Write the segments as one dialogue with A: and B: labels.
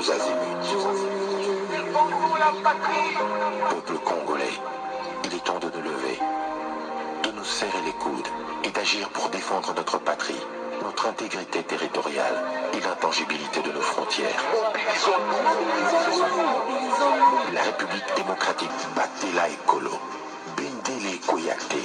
A: tous azimuts. Peuple congolais, il est temps de nous lever, de nous serrer les coudes et d'agir pour défendre notre patrie, notre intégrité territoriale et l'intangibilité de nos frontières. La République démocratique Batela Ekolo, Bendele Koyate.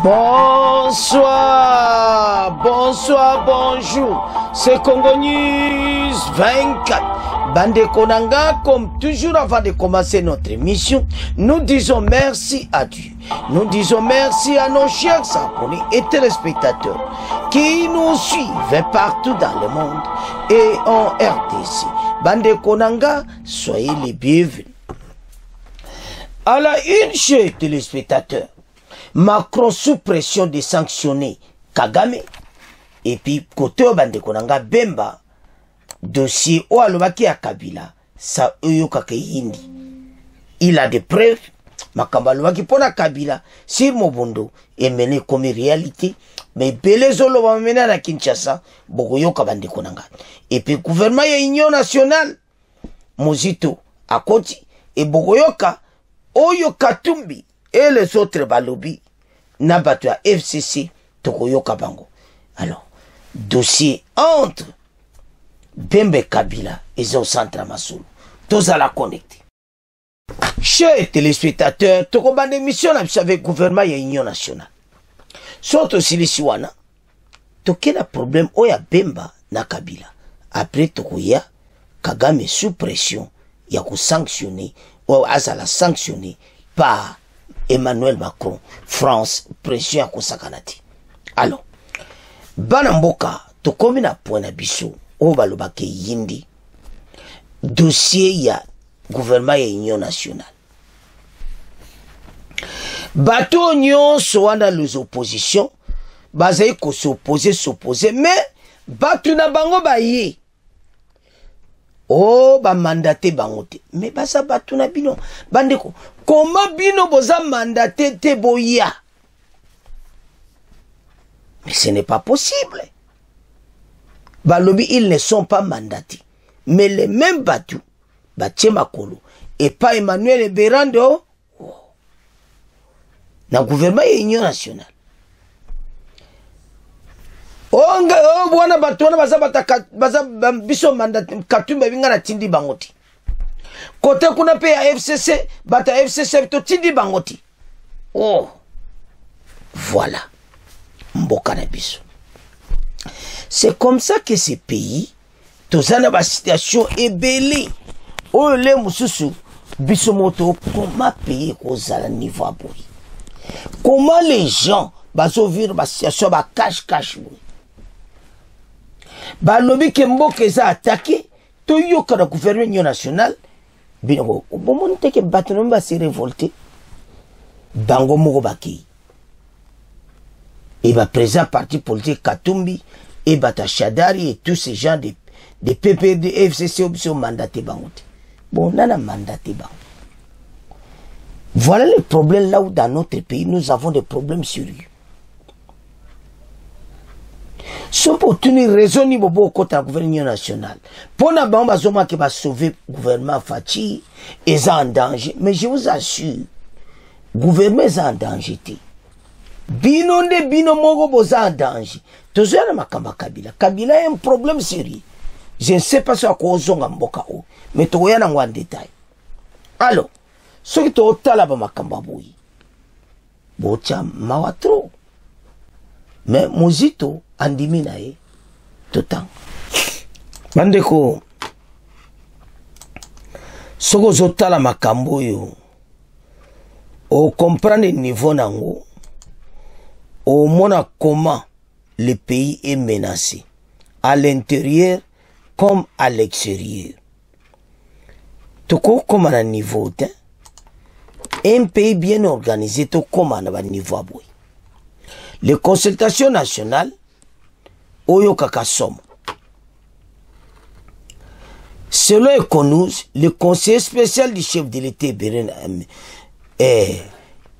B: Bonsoir, bonsoir, bonjour. C'est Congo News 24. Bande Konanga, comme toujours avant de commencer notre émission, nous disons merci à Dieu. Nous disons merci à nos chers abonnés et téléspectateurs qui nous suivent partout dans le monde et en RDC. Bande Konanga, soyez les bienvenus. À la une, chers téléspectateurs, Macron sous pression de sanctionner Kagame. Et puis, côté Bande Konanga Bemba, dossier o alobaki ya Kabila, sa oyokake hindi. Il a des preuves, makamba alobaki pona Kabila, sur Mobondo, et mené comme réalité, mais Belezolo va mener à Kinshasa, bogoyoka Bande Konanga. Et puis, gouvernement ya Union nationale, Mozito, à Koti, et bogoyoka, Oyo Katumbi, et les autres balobi, Nabatu à FCC, Tokoyoka Bango. Alors, dossier entre Bembe Kabila et Zo Centre Masulu. Tous à la connecter. Chers téléspectateurs, Tokobande mission avec le gouvernement et l'Union nationale. Surtout si les Siwana, Toké na problème oya Bemba na Kabila. Après Tokoya, Kagame sous pression, yako sanctionné, ou azala sanctionné par Emmanuel Macron, France, pression à Kosakanati. Alors, Banamboka, to komi na point na biso, o balobake yindi, dossier ya gouvernement ya Union nationale. Bato nyon soana les oppositions, bazayi ko s'opposer, mais batu na bango baye. Oh, ba mandaté bangote. Mais basa batu na bino. Bandeko, comment bino boza mandaté te boya? Mais ce n'est pas possible. Balobi, ils ne sont pas mandatés. Mais les mêmes batu, Batie Makolo, et pas Emmanuel Berando, oh. Na gouvernement et Union nationale. Oh, wana batu wana baza biso mandat Katumba binga na tindi bangoti. Kote kuna pe ya FCC, bata FCC to tindi bangoti. Oh, voilà. Mboka na biso. C'est comme ça que ces pays, tozana ba situation ebele. Oh le mususu, biso moto, comment payer kozala niveau aboui? Comment les gens bazo vivre ba situation ba cache boui? Balobi ke mboka eza attaqué, to yoka na gouvernement Union nationale, bino bomonte ke batono ba se révolter. Bango moko baki. Et va présent parti politique Katumbi, et Bata Chadari et tous ces gens de PPD, FCC ont mandaté bangote. Bon, on a mandaté bangote. Voilà le problème là où dans notre pays nous avons des problèmes sérieux. Sauf pour tenir raison ni bobo contre la gouvernement nationale. Pour na bamba zoma qui va sauver le gouvernement Fachi est en danger. Mais je vous assure, le gouvernement est en danger. Bino nde bino mogo boza en danger. Toujours na makamba Kabila. Kabila a un problème sérieux. Je ne sais pas ce qu'on zonga mboka o. Mais to ya na en détail. Alors, ce qui to tala ba makamba boyi. Bocha mawatro. Mais Mozito andimi na ye totan. Bandeko soko zotala makambo yo o comprendre niveau nango o mona comment le pays est menacé à l'intérieur comme à l'extérieur. Toko comme à niveau de un pays bien organisé to comme à niveau aboy. Les consultations nationales, Oyo Kakasom. Selon Econous, le conseiller spécial du chef de l'État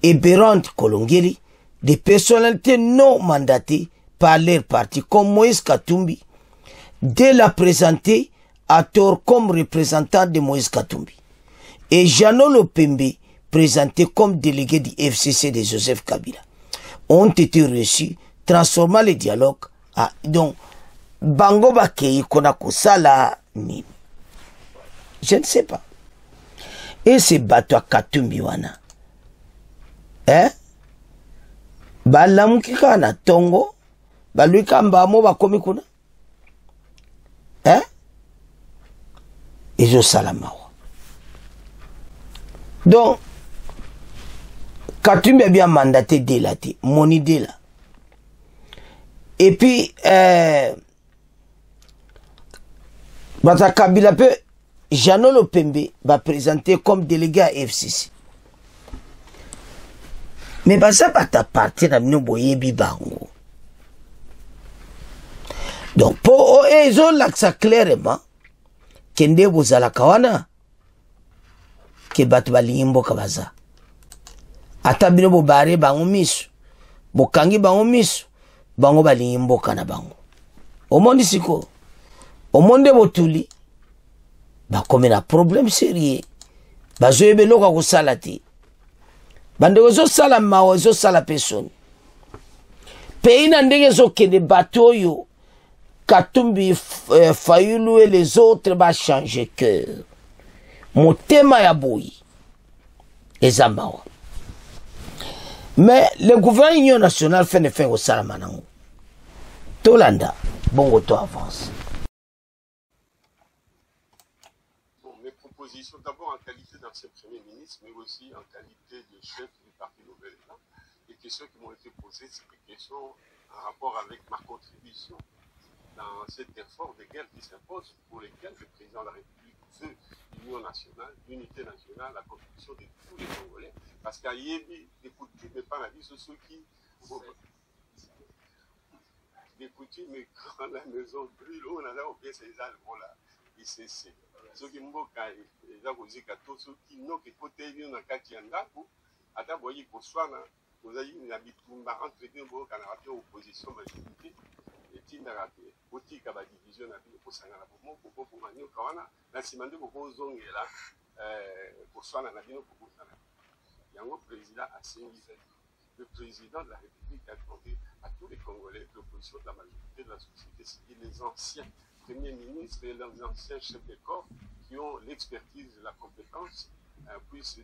B: Eberand Kolongeli, des personnalités non mandatées par leur parti comme Moïse Katumbi, dès la présenter à tort comme représentant de Moïse Katumbi, et Jeannot Lopembe, présenté comme délégué du FCC de Joseph Kabila, ont été reçus, transformant le dialogue à donc Bango Bakei Konako Sala Nini. Je ne sais pas. Et c'est bateau à Katumbi wana. Balamuki kana tongo. Baluika mbamo bakomi kuna. Ezo salamawa. Donc, Katumbi a bien mandaté Delati, Moni Dela. Et puis, Bata Kabila peut Jeannot Lopembe va présenter comme délégué à FCC. Mais ça va t'appartenir à nous boyebi bango. Donc pour eux, ils ont l'accès clairement kende bozala kawana ke batu balimbo kabaza. Ata bino bo bare bango misu, bo kangi bango misu, bango balimbo kana bango. Omondi siko, omonde botuli. Comme un problème sérieux. Bazoebe loka ko salati. Bande ozo sala ma ozo sala personne. Pays na ndenge zo kende bateau yo Katumbi Fayulu et les autres va changer cœur. Motema ya boyi. Ezamawa. Mais le gouvernement Union nationale fait ne fait au sala manango. Tolanda, bongo to avance.
C: D'abord en qualité d'ancien Premier ministre, mais aussi en qualité de chef du parti Nouvel Élan. Les questions qui m'ont été posées, c'est des questions en rapport avec ma contribution dans cet effort de guerre qui s'impose, pour lesquels le président de la République veut l'union nationale, l'unité nationale, la contribution de tous les Congolais. Parce qu'à Yébi, des coutumes et pas la vie, ce ceux qui... Des coutumes, mais quand la maison brûle, on a là au pied, c'est les Allemands là. ICC. Soki mboka eza kozika to soki noki kotelio na kati ya ndako ata boyi koswana kozali na bitumba entre deux mboka na rapio opposition majorité etindaka te kotika ba division na bino kosangana bomoko po manyoka wana na nsima nde kokozongela koswana na bino kokosana yango président asengisa le président de la République a demandé à tous les Congolais, l'opposition de la majorité de la société civile, les anciens premiers ministres et les anciens chefs de corps qui ont l'expertise et la compétence puissent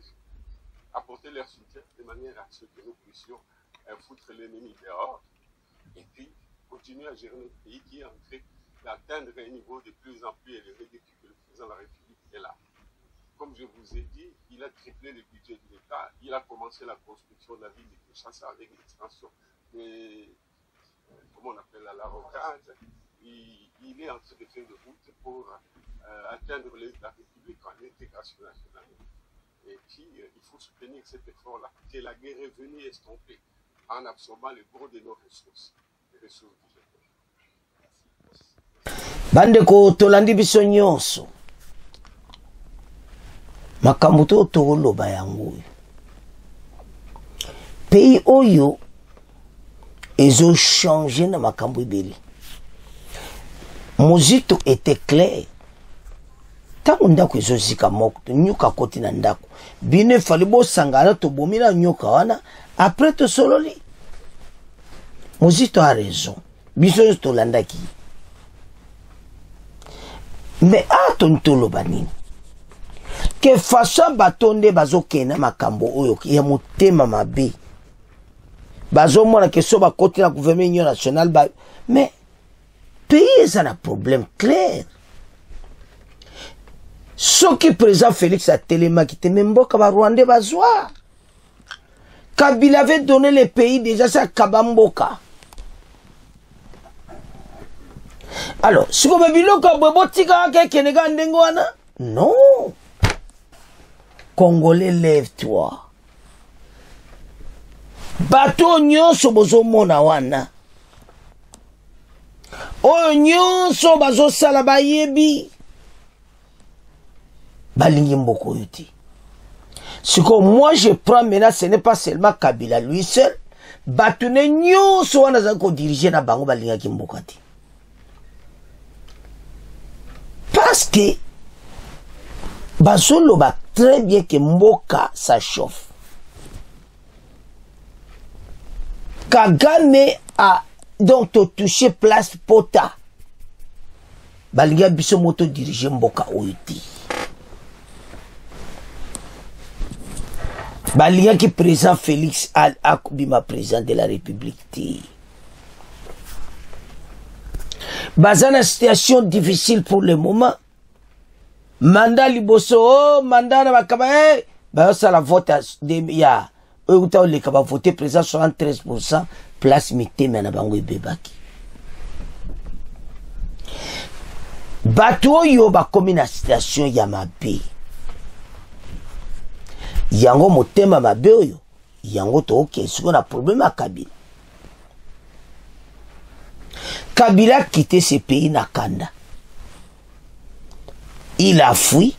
C: apporter leur soutien de manière à ce que nous puissions foutre l'ennemi dehors et puis continuer à gérer notre pays qui est en train d'atteindre un niveau de plus en plus élevé depuis que le président de la République est là. Comme je vous ai dit, il a triplé le budget de l'État, il a commencé la construction de la ville de Kinshasa avec l'extension de, comment on appelle la rocade. Il est en train de faire de route pour atteindre la République en intégration nationale. Et puis, il faut soutenir cet effort-là, que la guerre est venue estomper en absorbant le gros de nos ressources, les ressources du Japon.
B: Bandeko tolandi biso nyonso. Makambo to toloba yango. Pays oyo ezo changer na makambo ebeli. Mozito était clair. Tango ndako ezo zika moko nyoka koti na ndako. Bine fali bo sangana to bomina nyoka wana après to sololi. Mozito a raison. Biso to landaki. Mais aton toloba nini? Que façon batonde bazokena makambo oyo ya motema mabe bazo mona que so ba côté la gouvernement union nationale ba mais pays ça a un problème clair ce qui présent Félix a tellement quitté même mboka ba Rwandais bazwa Kabila avait donné le pays déjà ça Kabamboka alors si vous me biloko bobotika ke kenega ndengo wana non. Congolais, lève-toi. Bateau nyonso bozo mona wana. Oyo nyonso bazo sala bayebi. balingi mboko yote. Ce que moi je prends maintenant, ce n'est pas seulement Kabila lui seul, batune nyonso wana za ko diriger na bango balinga ki mboka te. Parce que Basolo va très bien que mboka ça chauffe. Kagame a donc touché place pota. Balinga biso moto diriger mboka oyuti. Balinga qui présent Félix Akubima président de la République. Bazana situation difficile pour le moment. Mandat liboso, mandat na bakaba ba ça la vote de ya euta le kaba voter président 73% place mité na bango bebaki. Bato yo ba komi na situation ya mabe. Yango motema mabe oyo. Yango to ok, siko na problème à Kabila. Kabila a quitté ce pays na kanda. Il a fui.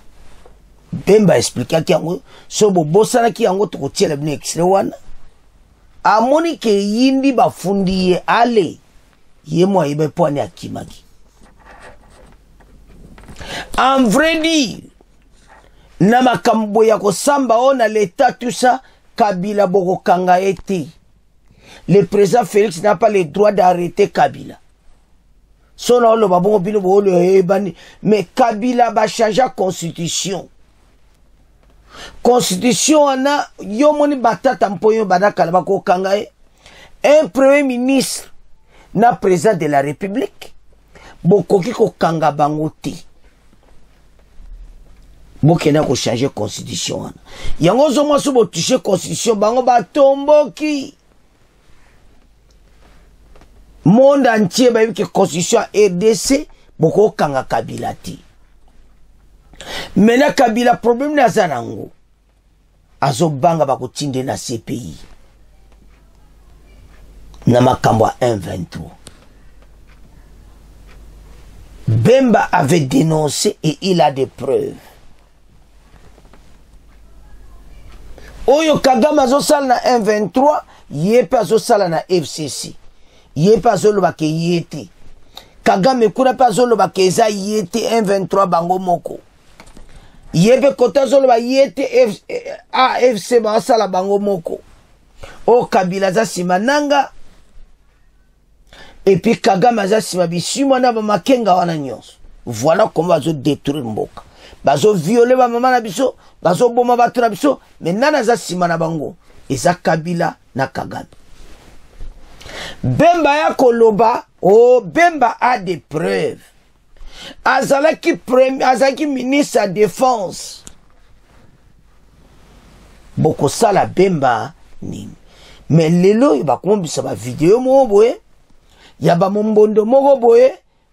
B: Bemba expliqua ki yango so bosana ki yango to kotiela bine extrait wana. Amoni ke yindi bafundi ye ale. Ye mo yebe pone akimaki. En vrai dire, na makambo ya kosamba ona l'état tout ça, Kabila boko kanga ete. Le président Félix n'a pas le droit d'arrêter Kabila. Son olo babongo bino bolo ebani, mais Kabila ba changer constitution. Constitution ana yo moni batata mpoyo badaka la bako kanga e. Un premier ministre na président de la République bokoki ko kanga bango te. Bokena ko changer constitution ana. Yango zo mo so bo toucher constitution bango ba tomboki. Monde entier ba que constitution RDC boko kanga Kabila ti. Mena Kabila problème na zanango. Azo banga ba ko tinde na CPI. Na makambo 1-23. Bemba avait dénoncé et il a des preuves. Oyo Kagame azo sala na 1-23, yepe azo sala na FCC. Yepe azo loba ke yete. Kagame kuna pa azo loba ke eza yete 1-23 bango moko. Yepe kota azo loba yete AFC ba sala bango moko. O Kabila za simananga. Et puis Kagame za sima bisimo na ba makenga wana nyonso. Voilà comment azo détruire mboka. Bazo violer ba mama na biso, bazo boma batu na biso, mais nana za sima na bango. Eza Kabila na Kagame. Bemba ya koloba, oh Bemba a des preuves. Azalaki ministre à défense. Boko sala Bemba nini. Mais lelo y ba kombisa ba vidéo mo boye. Ya ba mombondo moko boye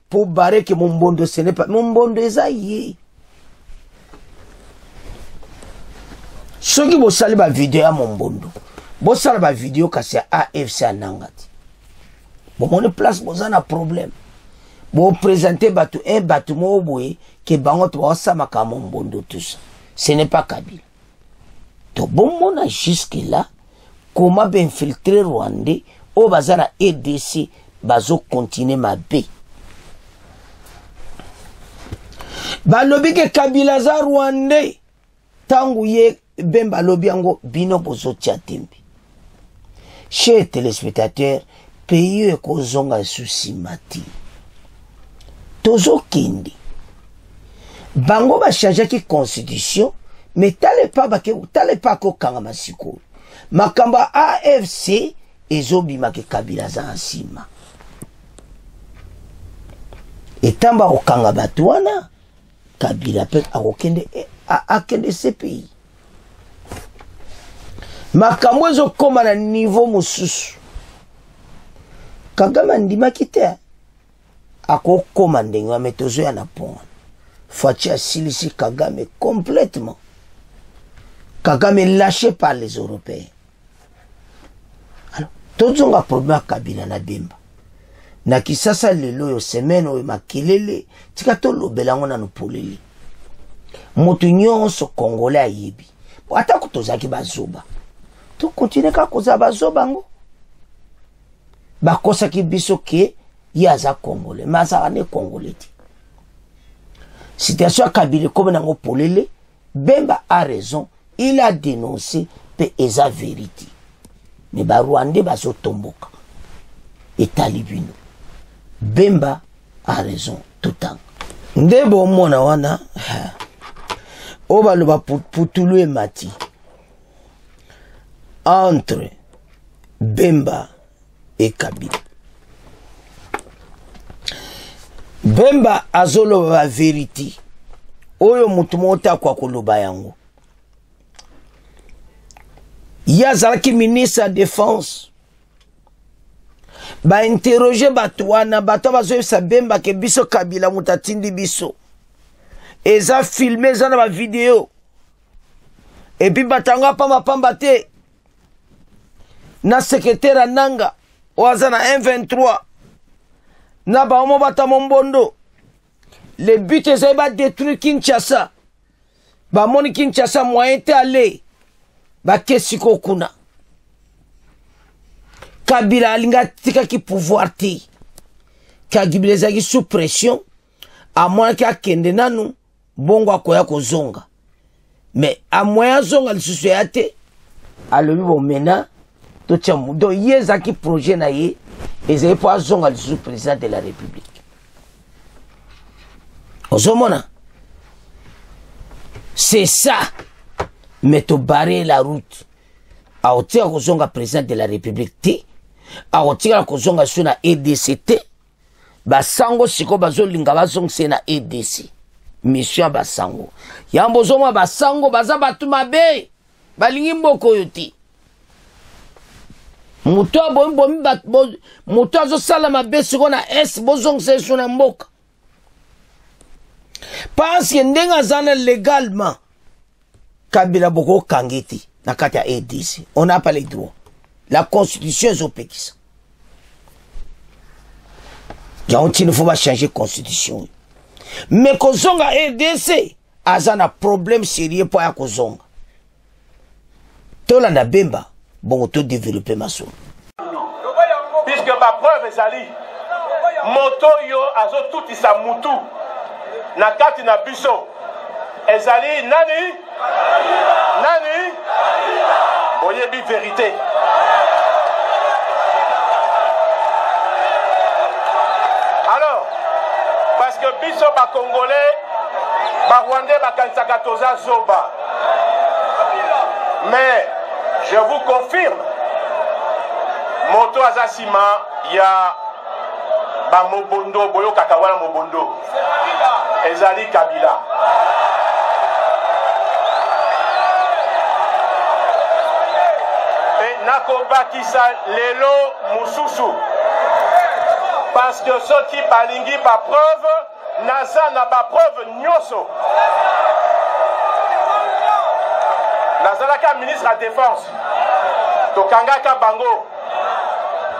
B: pour barrer que mombondo ce n'est pas mombondo ezaye. Soki bo sali ba vidéo ya mombondo. Bo sala ba vidéo kasi AFC anangati. Bon mon place boza na problème. Bon présenter batu un batu mo boye que bango to osama ka mombondo tout ça. Ce n'est pas Kabila. To bon mon a jusque là comment ben infiltrer Rwandais au bazana EDC bazo continuer ma bé. Balobi ke Kabila za Rwandais tangu ye Bemba lobi yango bino bozo tchatembi. Chers téléspectateurs, pays eko zonga souci mati. Tozo kindi. Bango ba changer ki constitution, mais tale pas ko kanga masiko. Makamba AFC ezobi make Kabila za ansima. Etamba okanga batwana Kabila pe akokende akende CPI. Makambo ezo koma na niveau mususu. Kagame ndimaki te. Ako koma ndenge wa metozo ya na pona. Fachi asilisi Kagame complètement. Kagame lâché par les Européens. Alors, tozonga problème Kabila na Bemba. Na kisasa lelo yo semaine oyo makelele tika to lobela ngona no polele. moto nyonso congolais ayebi ata kutozaki bazoba to continue ka koza bazoba ngo bakosaki biso ke yaza congolais mazaka ne congolais ti situation Kabila comme nango polele Bemba a raison il a dénoncé pe eza vérité mais ba Rwandais bazo tomboka etali bino Bemba a raison tout temps ndebo mona wana o baloba putulu e mati entre Bemba et Kabila. Bemba azolo la vérité. Oyo mutumota kwa koloba yango. Yazalaki ministre de défense. Ba interroger batwana bato bazo sa Bemba ke biso Kabila mutatindi biso. Eza filmé za na ba vidéo. Et puis batanga pamba te. Na secrétaire nanga oaza na M23 na ba omo bata mombondo le but est de détruire Kinshasa ba moni Kinshasa moyen te aller ba kesiko kuna Kabila alinga tika ki pouvoir te Kabila ezaki sous pression à moins ka kende nanu bongo akoya kozonga mais à moyen zonga lisusu ya te alobi bo mena donc yezaki projet na ye ezali po azonga lisusu président de la république ozomona c'est ça mais to barrer la route aotika kozonga président de la république te aotika kozonga so na EDC te basango siko bazolinga bazongisa na EDC mission basango yambo zoma basango baza batu mabe balingi mboko yo te muto muto azo sala mabe siko na es bozongisa so na mboka parce que ndenga zana légalement Kabila boko kangiti na kati ya EDC on n'a pas les droits la constitution ezopekisa il ne faut pas changer constitution mais kozonga EDC azana problème sérieux pour ya kozonga tolanda Bemba bon to développer ma soul
D: puisque ma preuve ezali moto yo azo tuti sa mutu na kati na biso ezali nani boyebi vérité alors parce que biso ba congolais ba rwandais ba kansaka toza zoba mais je vous confirme moto azasima ya ba mobondo boyo kakawana mobondo ezali Kabila et nakobakisa lelo mususu parce que ceux qui balingi ba preuve naza na ba preuve nyoso nazalaka ministre de la défense tokangaka bango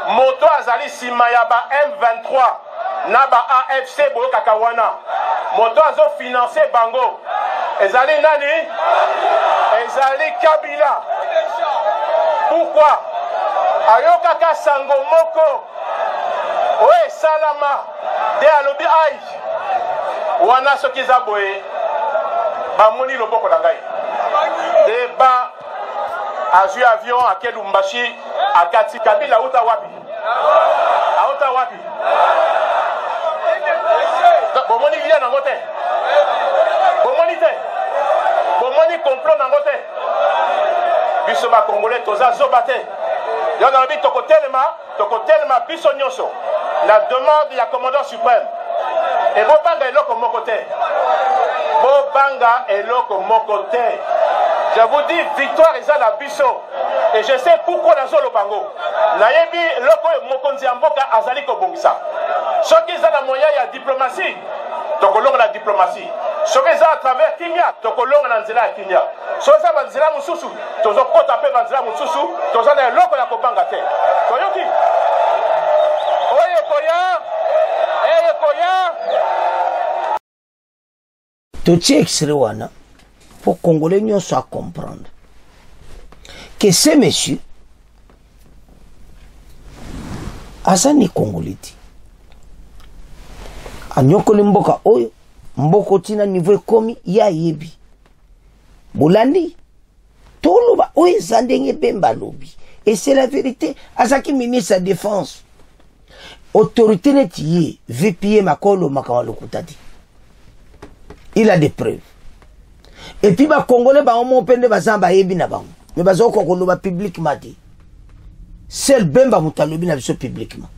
D: moto azali sima ya ba M23 na ba AFC boyo kakawana moto azo financer bango ezali nani ezali Kabila pourquoi ayokaka sango moko oye salama de alobi ai wana soki eza boye bamoni loboko na ngai deba azwi avion ake Lumbashi akati Kabila auta wapi bomoni lia nango te bomoni complot nango te biso ba congolais toza zoba te yo nalobi tokotelema biso nyonso la demande ya commandant suprême et bobanga eloko moko te je vous dis victoire eza na biso et je sais pourquoi nazolo bango nayebi loko mokonzi ya mboka azali kobongisa soki eza na moyen ya diplomatie tokolonga na diplomatie soki eza à travers Kinya tokolonga na nzela ya Kinya soki eza banzela mosusu tozokota mpe banzela mosusu toza na eloko ya kobanga te toyoki oyo koya
B: totie extrait wana pour Congolais nous soit comprendre que ces messieurs Azani Congolais anyokole mboka oyo mboko tina niveau komi ya yebi bolandi toloba oyo zandenge bemba lobi et c'est la vérité azaki ministre de défense autorité netiye VPA makolo makawalo kutati il a des preuves et puis ba congolais ba omo pende bazamba yebi na bango mais bazoko koloba publiquement dit seul bemba mutalobi na biso publiquement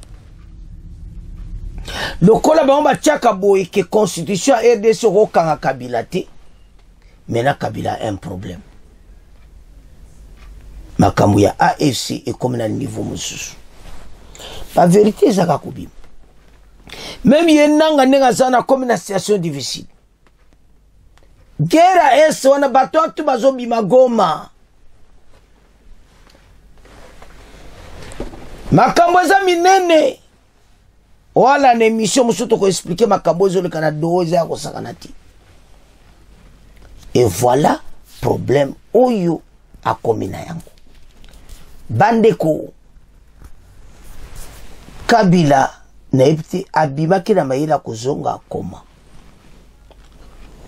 B: le kola ba omba tiaka boye que constitution RDC rokanga Kabila te maintenant Kabila a un problème makambo ya AFC et comme na niveau mususu la vérité zaka kubima même yenanga nenga zana comme na situation difficile guerre est wana bato tu bazobi magoma makambo za minene wala na émission musuto ko expliquer makambo zo le Canada oza ko sakanati et voilà problème oyo a komina yango bandeko Kabila na epti abimaki na mayela kozonga koma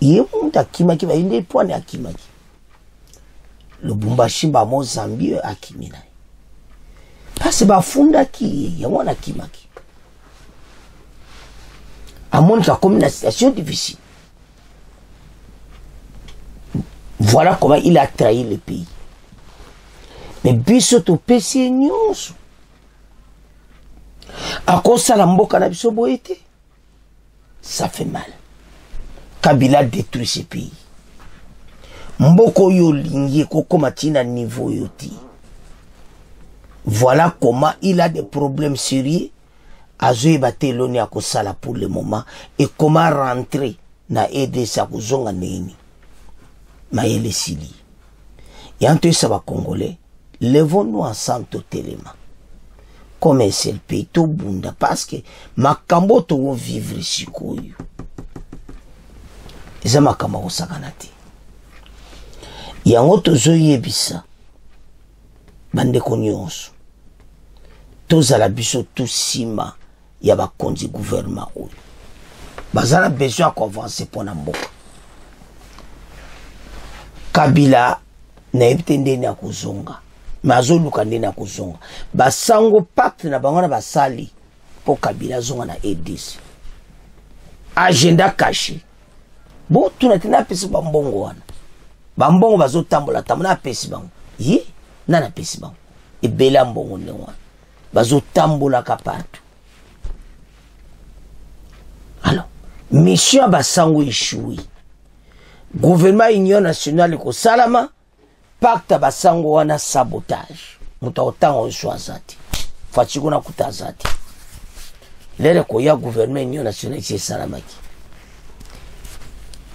B: ye muta kimaki ba inde pone akimaki Lubumbashi ba Mozambique akimina parce ba funda ki ya wana kimaki amon ka comme la situation difficile. Voilà comment il a trahi le pays. Mais bisoto pesi nyonso. Akosa la mboka na biso boete. Ça fait mal. Kabila détruit ce pays. Mboko yo lingi kokoma tina niveau yoti. Voilà comment il a des problèmes sérieux. Azoe bate loni akosala pour le moment et comment rentrer na aider sa kuzonga neni. Mayele sili. Yanto sa ba congolais, levons-nous ensemble totalement. Comme un seul pays to bunda parce que makambo to vivre sikoyo. Eza makambo sakanati. Yango tozo yebisa. Bande konyonso. Tozala biso tout sima. Ya ba konzi gouvernement oyo bazala besoin ko avancer pour na mboka Kabila na ebite ndeni akozonga mazo luka ndeni akozonga basango pacte na bango na basali po Kabila zonga na EDC agenda caché bo tunatina pesi ba mbongo wana ba mbongo bazotambola tamona pesi bango yi nana pesi bango ebela mbongo ne wana bazotambola kapatu. Alors, mission basango échoué. Gouvernement Union nationale ko salama, pacte basango wana sabotage. Muta otango choisati. Fatiko na kutazati. Lere ko ya gouvernement Union nationale c'est salamaki.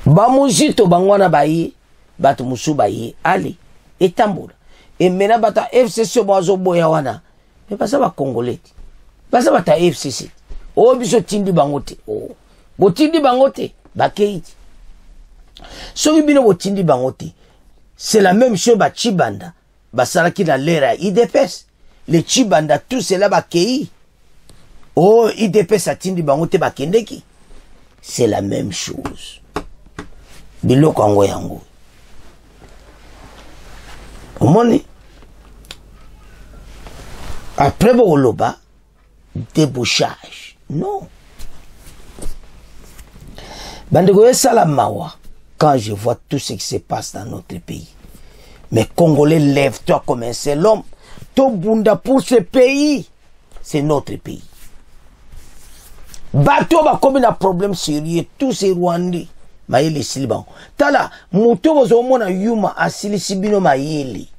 B: Ba muzito bangwana bayi, batu musu bayi, ali etambola. Et mena bata FCC bozo boya wana. Mais pas ça va congolais. Pas ça va ta FCC. Oh biso tindi bangote. Oh. Bo tindi bangote bakeiti. Soki bino bo tindi bangote. C'est la même chose ba Chibanda. Ba salaki na lera IDPS. Les Chibanda tout cela bakei. Oh IDPS a tindi bangote bakendeki. C'est la même chose. Biloko yango yango. Omoni. Après Boloba, débauchage. Non. Bandego Salamawa, quand je vois tout ce qui se passe dans notre pays. Mais Congolais, lève-toi comme un seul homme. Tobunda pour ce pays. C'est notre pays. Bateau va comme un problème sérieux. Tous ces Rwandais. Maïli Siliban. Tala, Mouto Bozomona Yuma Asili Sibino Maïli.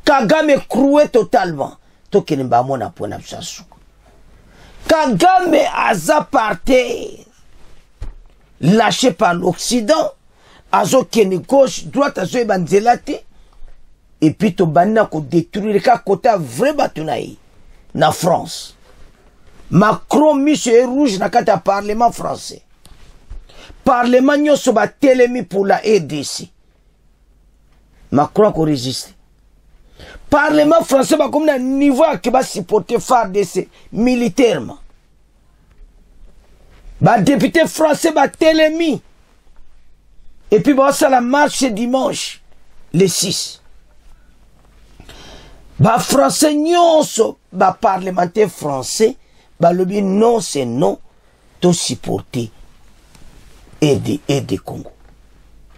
B: Kagame croué totalement. Tokenimba mona pona psasu. Kagame aza par terre. Lâché par l'Occident. Azo keni gauche, droite, azo ebanzelate. Et puis to banina ko détruire ka kota vrai batunaï. Na France. Macron monsieur rouge na kata parlement français. Parlement nyoso ba telemi pour la RDC. Macron a résisté. Parlement français va comme un niveau qui va supporter FARDC militairement. Le député français va télémi. Et puis va ça la marche dimanche, le 6. Le français nyonso, le parlementaire français, le bien non c'est non, tout supporter aide Congo.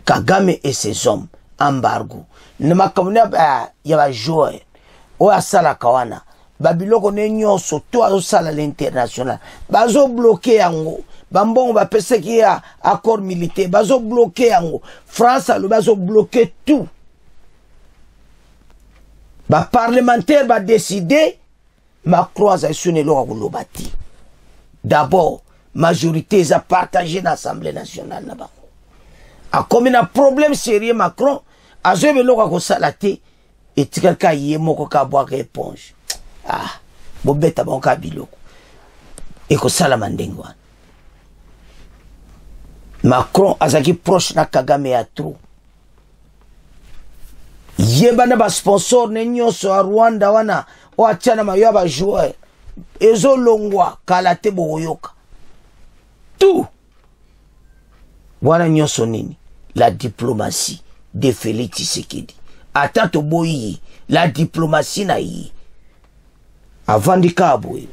B: Kagame et ses hommes, embargo. Ne m'a comme il y a joueur. O a sala kawana. Babiloko ne nyonso to a sala l'international. Bazo bloqué yango. Bambon va penser qu'il y a accord militaire. Bazo bloqué yango. France a le bazo bloqué tout. Ba parlementaire va décider. Macron a sonné le bâti. D'abord, majorité a partagé l'Assemblée nationale. A comme un problème sérieux Macron, a joué le roi salaté et quelqu'un y est moko ka boire éponge. Ah, bobeta bon kabilo. Et ko sala mandengwa. Macron azaki proche na Kagame a trop. Yebana ba sponsor ne nyonso a Rwanda wana o achana mayo ba joueur. Ezo longwa kalate boyoka. Tout. Wana nyonso nini? La diplomatie de Félix Tshisekedi. Atato boyi, la diplomatie na yi. Avant de kaboué,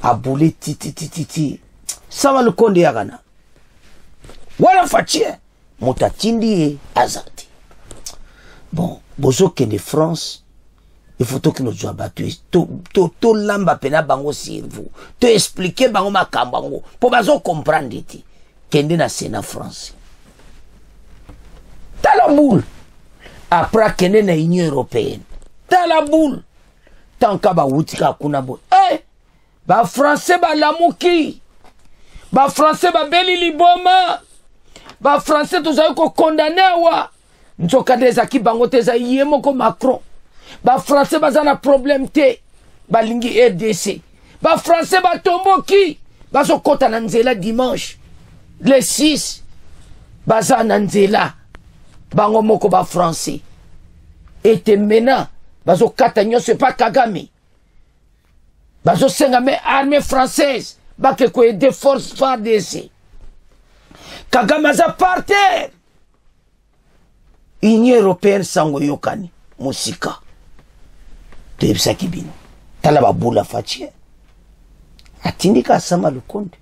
B: aboulé titi. Ça va le konde yagana. Wala fatie, motatindi azati. Bon, bozo kende France, il faut que nous soyons battus. To lamba pena bango sirvu. To expliquer bango makambango. Pour bazo comprendre ti. Kende na Sénat France. T'as la boule. Après kende na Union Européenne. T'as la boule. Tant qu'à ba wutika kuna boule. Eh! Ba français ba lamuki. Ba français ba beli liboma. Ba français tous ayo ko condamné wa. Nzoka deza ki bango teza yemo ko Macron. Ba français ba zana problème te. Ba lingi RDC. Ba français ba tombo ki. Ba so kota na nzela dimanche. Le 6. Ba zana nzela. Bango moko ba français. Et te mena. Ba zo kata nyonso pas Kagame. Ba zo senga me armée française. Ba ke ko de force FARDC. Kagame za par terre. Union européenne sango yokani. Musika. Te yebisa kibino. Tala ba bula fatie. Atindika sama lukonde.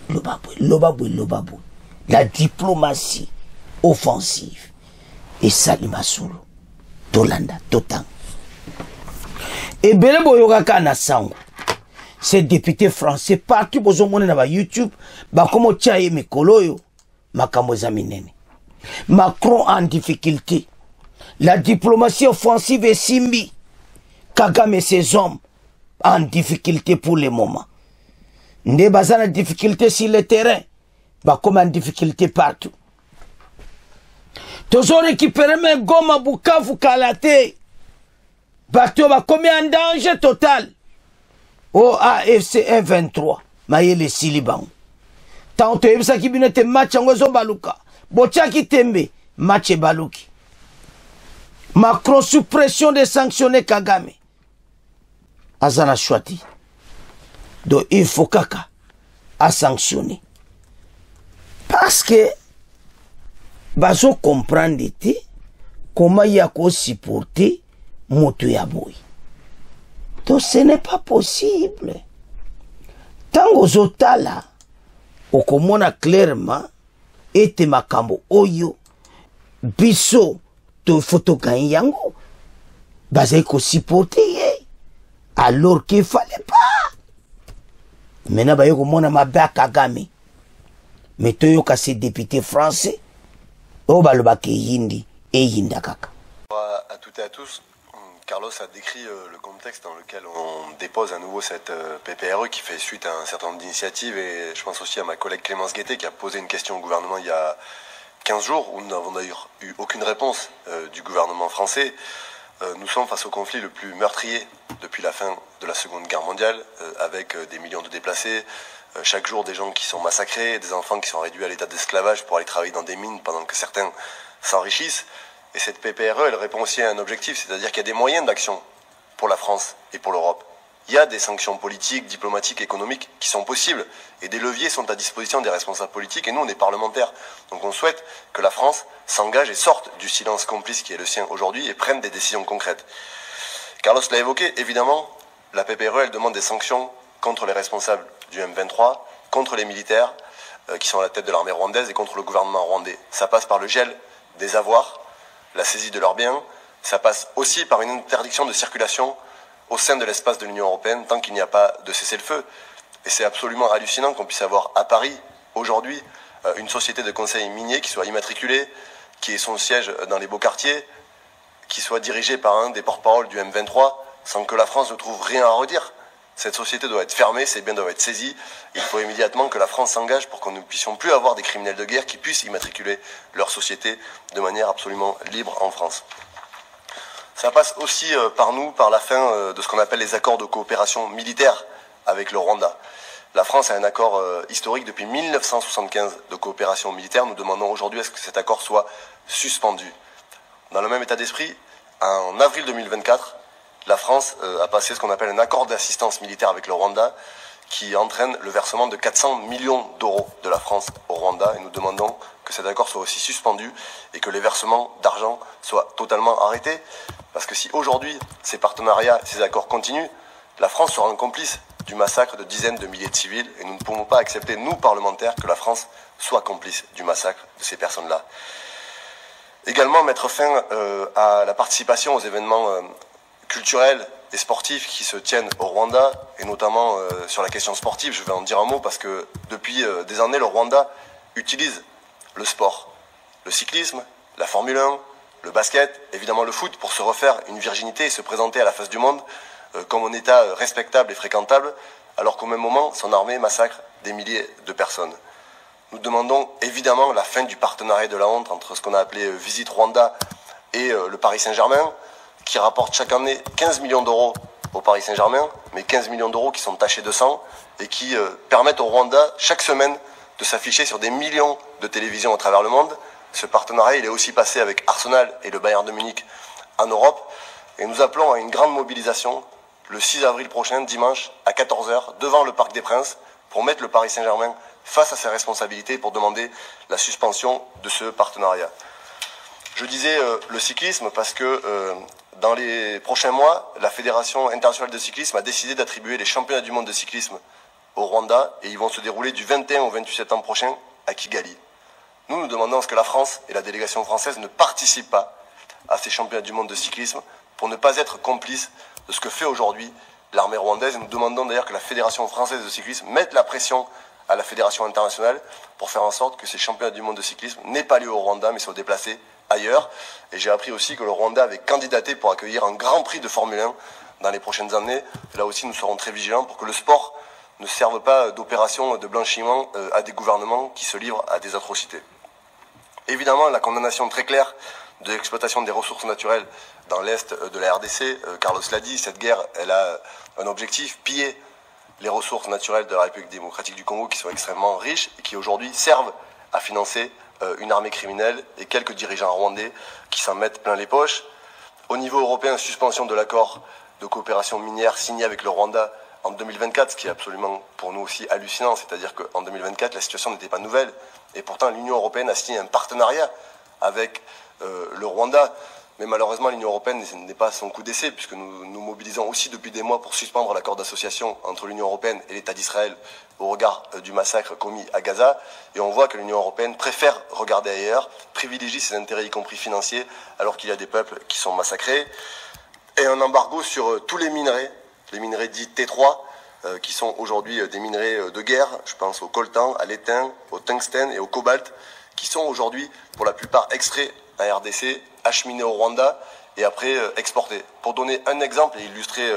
B: Lobabwe. La diplomatie offensive. Et Salima Solo. Tolanda, Totang. Et Bele Boyoka na sango. Ces députés français partout bozo mone na ba YouTube. Ba komo tchaye mikoloyo. Makambo zaminene. Macron en difficulté. La diplomatie offensive est simbi. Kagame et ses hommes en difficulté pour le moment. Nde bazana difficulté sur le terrain. Ba comme en difficulté partout. Toujours récupérer mes Goma, Bukavu, Kalate. Bateau va comme en danger total. Au AFC 1-23. Maye le Siliban. Tant que tu as qui match en Gozo Baluka. Bocha qui tembe. Match Baluki. Macron sous pression de sanctionner Kagame. Azana Chouati. Donc il faut Kaka à sanctionner. Parce que bazo comprendre comment il y a qu'à supporter moto ya boy. Donc ce n'est pas possible. Tant aux otala, okomona clairement ete makambo oyo biso to photographie yango bazai ko supporter alors qu'il fallait pas. Maintenant ba yoko mona mabe Kagame. Mais toyo ka ces députés français o balobake yindi e yinda kaka.
E: À toutes et à tous, Carlos a décrit le contexte dans lequel on dépose à nouveau cette PPRE qui fait suite à un certain nombre d'initiatives, et je pense aussi à ma collègue Clémence Guettet qui a posé une question au gouvernement il y a 15 jours où nous n'avons d'ailleurs eu aucune réponse du gouvernement français. Nous sommes face au conflit le plus meurtrier depuis la fin de la Seconde Guerre mondiale, avec des millions de déplacés, chaque jour des gens qui sont massacrés, des enfants qui sont réduits à l'état d'esclavage pour aller travailler dans des mines pendant que certains s'enrichissent. Et cette PPRE, elle répond aussi à un objectif, c'est-à-dire qu'il y a des moyens d'action pour la France et pour l'Europe. Il y a des sanctions politiques, diplomatiques, économiques qui sont possibles et des leviers sont à disposition des responsables politiques et nous on est parlementaires. Donc on souhaite que la France s'engage et sorte du silence complice qui est le sien aujourd'hui et prenne des décisions concrètes. Carlos l'a évoqué, évidemment, la PPRE elle demande des sanctions contre les responsables du M23, contre les militaires qui sont à la tête de l'armée rwandaise et contre le gouvernement rwandais. Ça passe par le gel des avoirs, la saisie de leurs biens, ça passe aussi par une interdiction de circulation au sein de l'espace de l'Union européenne tant qu'il n'y a pas de cessez-le-feu. Et c'est absolument hallucinant qu'on puisse avoir à Paris, aujourd'hui, une société de conseil minier qui soit immatriculée, qui ait son siège dans les beaux quartiers, qui soit dirigée par un des porte-parole du M23, sans que la France ne trouve rien à redire. Cette société doit être fermée, ses biens doivent être saisis. Il faut immédiatement que la France s'engage pour que nous ne puissions plus avoir des criminels de guerre qui puissent immatriculer leur société de manière absolument libre en France. Ça passe aussi par nous, par la fin de ce qu'on appelle les accords de coopération militaire avec le Rwanda. La France a un accord historique depuis 1975 de coopération militaire. Nous demandons aujourd'hui à ce que cet accord soit suspendu. Dans le même état d'esprit, en avril 2024, la France a passé ce qu'on appelle un accord d'assistance militaire avec le Rwanda qui entraîne le versement de 400 millions d'euros de la France au Rwanda. Et nous demandons que cet accord soit aussi suspendu et que les versements d'argent soient totalement arrêtés. Parce que si aujourd'hui ces partenariats, ces accords continuent, la France sera un complice du massacre de dizaines de milliers de civils et nous ne pouvons pas accepter, nous parlementaires, que la France soit complice du massacre de ces personnes-là. Également mettre fin à la participation aux événements culturels et sportifs qui se tiennent au Rwanda, et notamment sur la question sportive, je vais en dire un mot parce que depuis des années, le Rwanda utilise le sport, le cyclisme, la Formule 1, le basket, évidemment le foot, pour se refaire une virginité et se présenter à la face du monde comme un État respectable et fréquentable, alors qu'au même moment, son armée massacre des milliers de personnes. Nous demandons évidemment la fin du partenariat de la honte entre ce qu'on a appelé Visite Rwanda et le Paris Saint-Germain, qui rapporte chaque année 15 millions d'euros au Paris Saint-Germain, mais 15 millions d'euros qui sont tachés de sang et qui permettent au Rwanda chaque semaine de s'afficher sur des millions de télévisions à travers le monde. Ce partenariat, il est aussi passé avec Arsenal et le Bayern de Munich en Europe. Et nous appelons à une grande mobilisation le 6 avril prochain, dimanche, à 14 h, devant le Parc des Princes, pour mettre le Paris Saint-Germain face à ses responsabilités pour demander la suspension de ce partenariat. Je disais le cyclisme parce que dans les prochains mois, la Fédération internationale de cyclisme a décidé d'attribuer les championnats du monde de cyclisme au Rwanda et ils vont se dérouler du 21 au 28 septembre prochain à Kigali. Nous demandons à ce que la France et la délégation française ne participent pas à ces championnats du monde de cyclisme pour ne pas être complices de ce que fait aujourd'hui l'armée rwandaise. Et nous demandons d'ailleurs que la Fédération française de cyclisme mette la pression à la Fédération internationale pour faire en sorte que ces championnats du monde de cyclisme n'aient pas lieu au Rwanda mais soient déplacés ailleurs. Et j'ai appris aussi que le Rwanda avait candidaté pour accueillir un grand prix de Formule 1 dans les prochaines années. Et là aussi, nous serons très vigilants pour que le sport ne serve pas d'opération de blanchiment à des gouvernements qui se livrent à des atrocités. Évidemment, la condamnation très claire de l'exploitation des ressources naturelles dans l'Est de la RDC. Carlos l'a dit, cette guerre, elle a un objectif, piller les ressources naturelles de la République démocratique du Congo qui sont extrêmement riches et qui aujourd'hui servent à financer une armée criminelle et quelques dirigeants rwandais qui s'en mettent plein les poches. Au niveau européen, suspension de l'accord de coopération minière signé avec le Rwanda en 2024, ce qui est absolument pour nous aussi hallucinant, c'est-à-dire qu'en 2024, la situation n'était pas nouvelle. Et pourtant, l'Union européenne a signé un partenariat avec le Rwanda. Mais malheureusement, l'Union européenne n'est pas à son coup d'essai, puisque nous mobilisons aussi depuis des mois pour suspendre l'accord d'association entre l'Union européenne et l'État d'Israël au regard du massacre commis à Gaza. Et on voit que l'Union européenne préfère regarder ailleurs, privilégie ses intérêts, y compris financiers, alors qu'il y a des peuples qui sont massacrés. Et un embargo sur tous les minerais dits T3, qui sont aujourd'hui des minerais de guerre. Je pense au coltan, à l'étain, au tungstène et au cobalt, qui sont aujourd'hui pour la plupart extraits en RDC, acheminés au Rwanda et après exportés. Pour donner un exemple et illustrer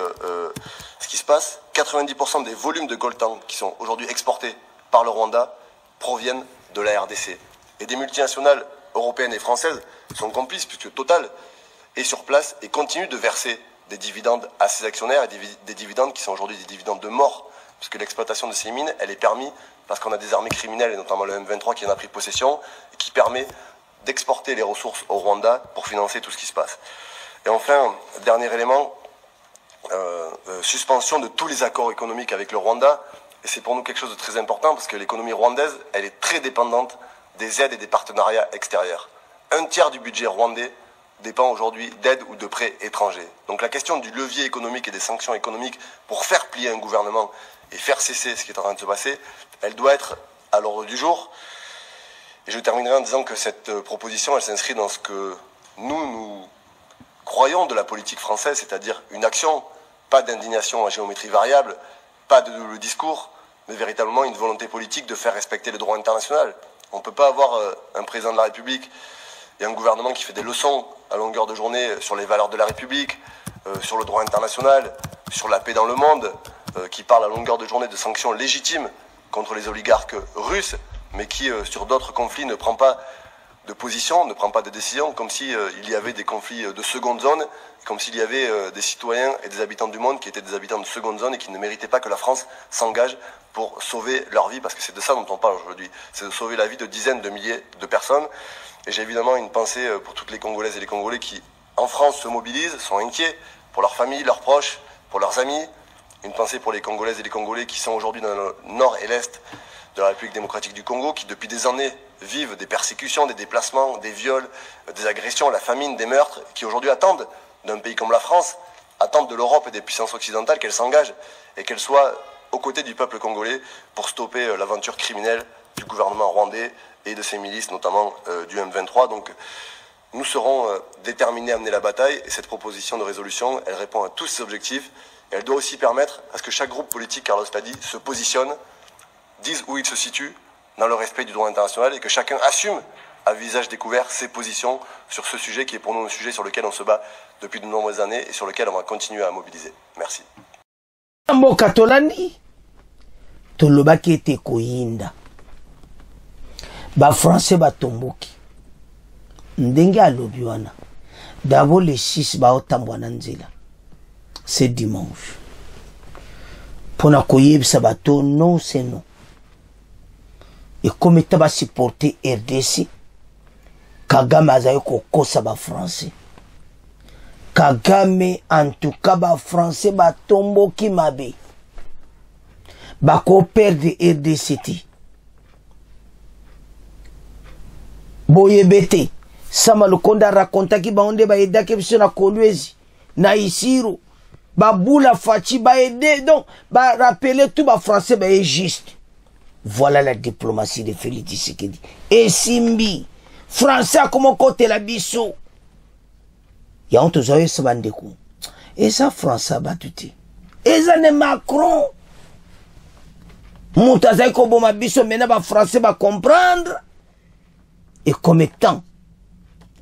E: ce qui se passe, 90% des volumes de coltan qui sont aujourd'hui exportés par le Rwanda proviennent de la RDC. Et des multinationales européennes et françaises sont complices, puisque Total est sur place et continue de verser des dividendes à ses actionnaires, et des dividendes qui sont aujourd'hui des dividendes de mort, puisque l'exploitation de ces mines, elle est permise parce qu'on a des armées criminelles, et notamment le M23 qui en a pris possession, et qui permet d'exporter les ressources au Rwanda pour financer tout ce qui se passe. Et enfin, dernier élément, suspension de tous les accords économiques avec le Rwanda. Et c'est pour nous quelque chose de très important parce que l'économie rwandaise, elle est très dépendante des aides et des partenariats extérieurs. Un tiers du budget rwandais dépend aujourd'hui d'aides ou de prêts étrangers. Donc la question du levier économique et des sanctions économiques pour faire plier un gouvernement et faire cesser ce qui est en train de se passer, elle doit être à l'ordre du jour. Et je terminerai en disant que cette proposition, elle s'inscrit dans ce que nous croyons de la politique française, c'est-à-dire une action, pas d'indignation à géométrie variable, pas de double discours, mais véritablement une volonté politique de faire respecter le droit international. On ne peut pas avoir un président de la République et un gouvernement qui fait des leçons à longueur de journée sur les valeurs de la République, sur le droit international, sur la paix dans le monde, qui parle à longueur de journée de sanctions légitimes contre les oligarques russes, mais qui, sur d'autres conflits, ne prend pas de position, ne prend pas de décision, comme s'il y avait des conflits de seconde zone, comme s'il y avait des citoyens et des habitants du monde qui étaient des habitants de seconde zone et qui ne méritaient pas que la France s'engage pour sauver leur vie, parce que c'est de ça dont on parle aujourd'hui, c'est de sauver la vie de dizaines de milliers de personnes. Et j'ai évidemment une pensée pour toutes les Congolaises et les Congolais qui, en France, se mobilisent, sont inquiets pour leurs familles, leurs proches, pour leurs amis. Une pensée pour les Congolaises et les Congolais qui sont aujourd'hui dans le nord et l'est de la République démocratique du Congo, qui depuis des années vivent des persécutions, des déplacements, des viols, des agressions, la famine, des meurtres, qui aujourd'hui attendent d'un pays comme la France, attendent de l'Europe et des puissances occidentales qu'elles s'engagent et qu'elles soient aux côtés du peuple congolais pour stopper l'aventure criminelle du gouvernement rwandais et de ses milices, notamment du M23. Donc nous serons déterminés à mener la bataille et cette proposition de résolution, elle répond à tous ces objectifs et elle doit aussi permettre à ce que chaque groupe politique, Carlos l'a dit, se positionne, dise où il se situe dans le respect du droit international et que chacun assume à visage découvert ses positions sur ce sujet qui est pour nous un sujet sur lequel on se bat depuis de nombreuses années et sur lequel on va continuer à mobiliser. Merci.
B: Mboka tolandi tolobaki ete koyinda bafrançais batomboki ndenge alobi wana d'abord les 6 baotambwa na nzela c'est dimanche mpona koyebisa bato non c'est non ekometa basupporte RDC Kagame azali kokosa bafrançais Kagame en tout cas bafrançais batomboki mabe bakoperde RDC te boyebe te Sama Lukonda rakontaki baonde baedaki biso na Kolwezi na Isiro babula fachi baede donc ba rappeler tout ba français ba est juste. Voilà la diplomatie de Félix Tshisekedi. Et Simbi français comment côté la biso ya onto zoye sabandeko et ça français batuti et ça ne Macron montazai ko boma biso mena ba français ba comprendre et comme temps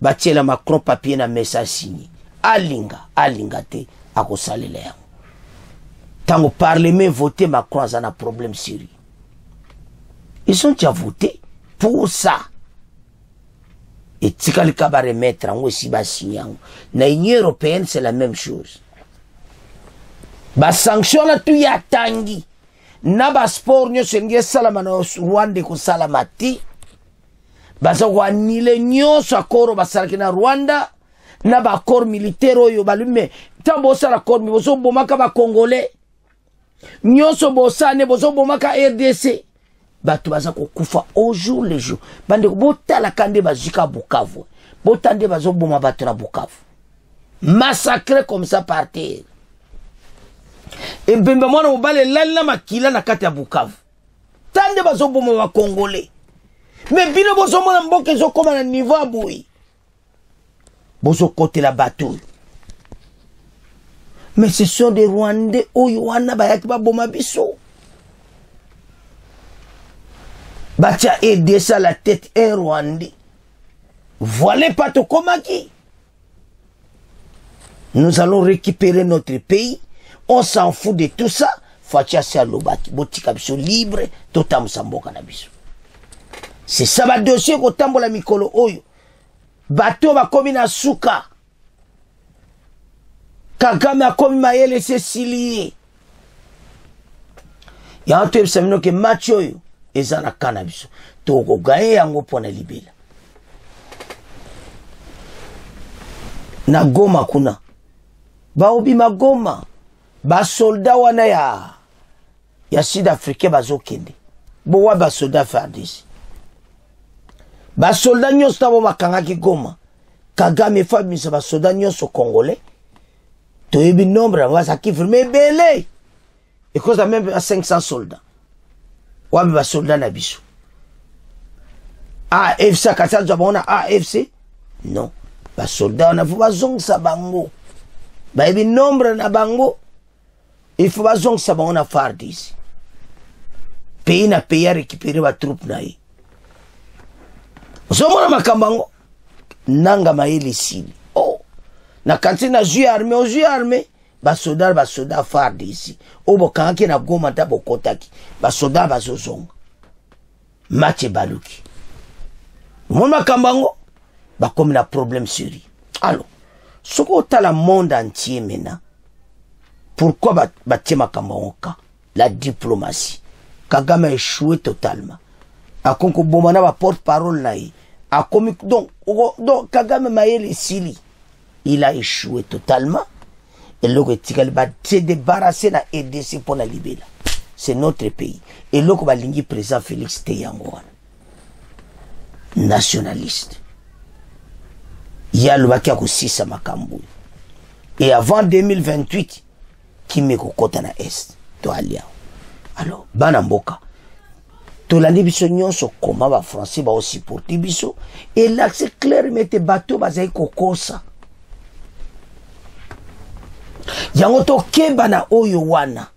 B: batiela Macron papier na message signé alinga te akosalela yango tango parlement voter Macron a un problème sérieux. Ils ont déjà voté pour ça. Et tikali ka ba remettre en aussi ba signé. Na Union européenne c'est la même chose. Ba sanction la tu ya tangi. Na ba sport nyo senge salama na Rwanda ko salamati. Baza wanile nyonso akoro basalaki na Rwanda na ba corps militaire oyo balume tambo sala corps mi bozo bomaka ba congolais nyonso bosane bozo bomaka RDC batu baza kokufa au jour le jour bande botala kande bazika Bukavu botande bazo boma batu na Bukavu massacré comme ça par terre et bemba mwana mobale lala makila na kati ya Bukavu tande bazo boma ba congolais. Mais bino bozo mona mboka zo koma na niveau aboui. Bozo côté la bateau. Mais ce sont des Rwandais oyo wana bayaki ba boma biso. Batia aider ça la tête un Rwandais. Voilà pas to komaki. Nous allons récupérer notre pays. On s'en fout de tout ça. Fatia sa lobaki botika biso libre totam samboka na biso. C'est ça va dossier ko tambola mikolo oyo. Bateau ba komi na suka. Kagame a komi mayele se silié. Ya anto ebsamino ke match oyo ezana cannabis. Toko gaye yango pona libela. na Goma kuna baobima Goma basoldat wana ya Sud-Africain bazokende bowa basoldat FARDC basoldat nyonso tabo bakangaki Goma Kagame famisa basoldat nyonso congolais toyebi nombre bazaki firme belé et cause même à 500 soldats wabi basoldat na biso AFC katsa bona AFC non basoldat na fu bazongisa bango bayebi nombre na bango il faut bazongisa bango na FARDC pays na pays a récupérer ba troupe na ye zomona makambango nanga maeli sili oh na kantina jui armée basoldat FARDC obo kanaki na Goma ta bokotaki basoldat bazozonga match baluki mon makambango comme na problème sérieux alors ce qu'on a le monde entier maintenant pourquoi batie makambango ka la diplomatie Kagame a échoué totalement a konko bomana ba porte-parole na yi a komi donc Kagame maeli sili il a échoué totalement et loko tikali ba se débarrasser na EDC pour la libérer c'est notre pays et loko ba lingi président Félix Teyango nationaliste ya lobaki akosisa makambo et avant 2028 kimeko kota na est to alia alors bana mboka tolandi biso nyonso koma ba français ba aussi porter biso et là c'est clair mette bateau bazai kokosa yango to kebana oyo wana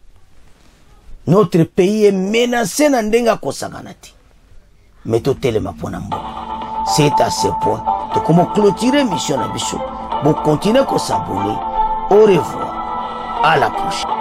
B: notre pays est menacé na ndenga kosanganati mais to telema pona mboka c'est à ce point de comment clôturer mission na biso bon continuer ko s'abonner au revoir à la prochaine.